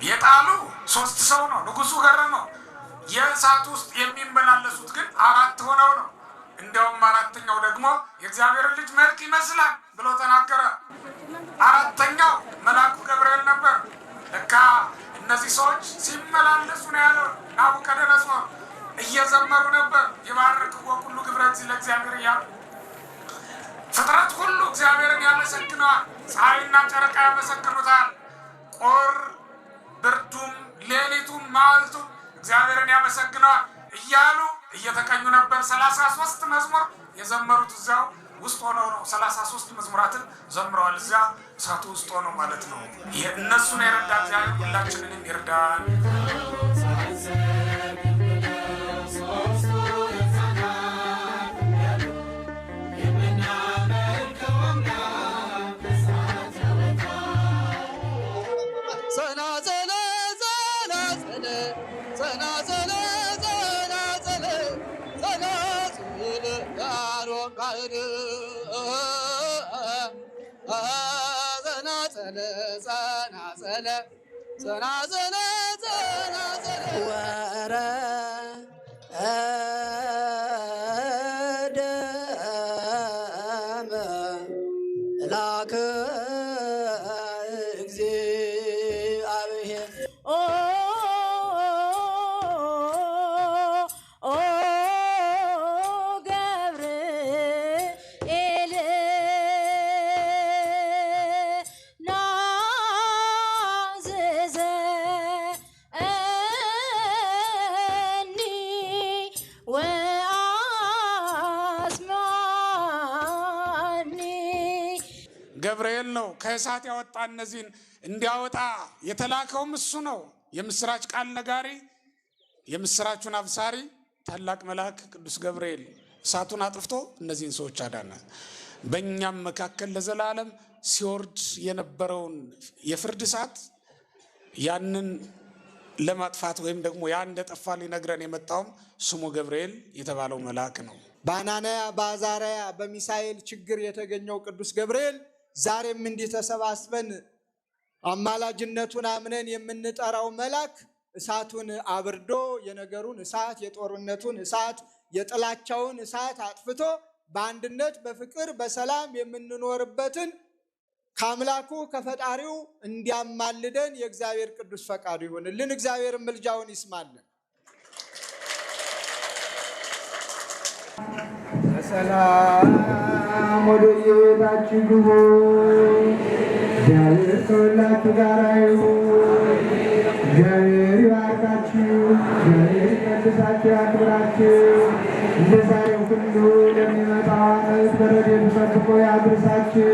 የጣሉ 3 ሰው ነው፣ ንጉሱ ገረመው። የእሳት ውስጥ የሚመላለሱት ግን 4 ሆነው ነው። እንደውም 4ኛው ደግሞ የእግዚአብሔር ልጅ መልክ ይመስላል ብሎ ተናገረ። 4ኛው መልአኩ ገብርኤል ነበር። ለካ እነዚህ ሰዎች ሲመላለሱ ነው ያለው ናቡከደነጾር። እየዘመሩ ነበር ይባርክዎ ኩሉ ግብረት ለእግዚአብሔር እያሉ። ፍጥረት ሁሉ እግዚአብሔርን ያመሰግነዋል። ፀሐይና ጨረቃ ያመሰግኑታል። ቁር ብርዱም ሌሊቱም መዓልቱም እግዚአብሔርን ያመሰግነዋል እያሉ እየተቀኙ ነበር። 33 መዝሙር የዘመሩት እዚያው ውስጥ ሆነው ነው። 33 መዝሙራትን ዘምረዋል እዚያ እሳቱ ውስጥ ሆነው ማለት ነው። እነሱን የረዳ እግዚአብሔር ሁላችንንም ይርዳን። ገብርኤል ነው ከእሳት ያወጣ እነዚህን እንዲያወጣ የተላከውም እሱ ነው። የምስራች ቃል ነጋሪ፣ የምስራቹን አብሳሪ ታላቅ መልአክ ቅዱስ ገብርኤል እሳቱን አጥፍቶ እነዚህን ሰዎች አዳነ። በእኛም መካከል ለዘላለም ሲወርድ የነበረውን የፍርድ እሳት ያንን ለማጥፋት ወይም ደግሞ ያ እንደጠፋ ሊነግረን የመጣውም ስሙ ገብርኤል የተባለው መልአክ ነው። በአናንያ በአዛርያ በሚሳኤል ችግር የተገኘው ቅዱስ ገብርኤል ዛሬም እንዲህ ተሰባስበን አማላጅነቱን አምነን የምንጠራው መልአክ እሳቱን አብርዶ የነገሩን እሳት፣ የጦርነቱን እሳት፣ የጥላቻውን እሳት አጥፍቶ በአንድነት በፍቅር በሰላም የምንኖርበትን ከአምላኩ ከፈጣሪው እንዲያማልደን የእግዚአብሔር ቅዱስ ፈቃዱ ይሁንልን። እግዚአብሔር ምልጃውን ይስማልን። በሰላም ወደ የቤታችሁ ግቡ። እግዚአብሔር ከሁላችሁ ጋር ይሁን። እግዚአብሔር ይባርካችሁ። እግዚአብሔር ይቀድሳችሁ፣ ያክብራችሁ። እንደ ዛሬው ሁሉ ለሚመጣው ዓመት በረድኤቱ ጠብቆ ያድርሳችሁ።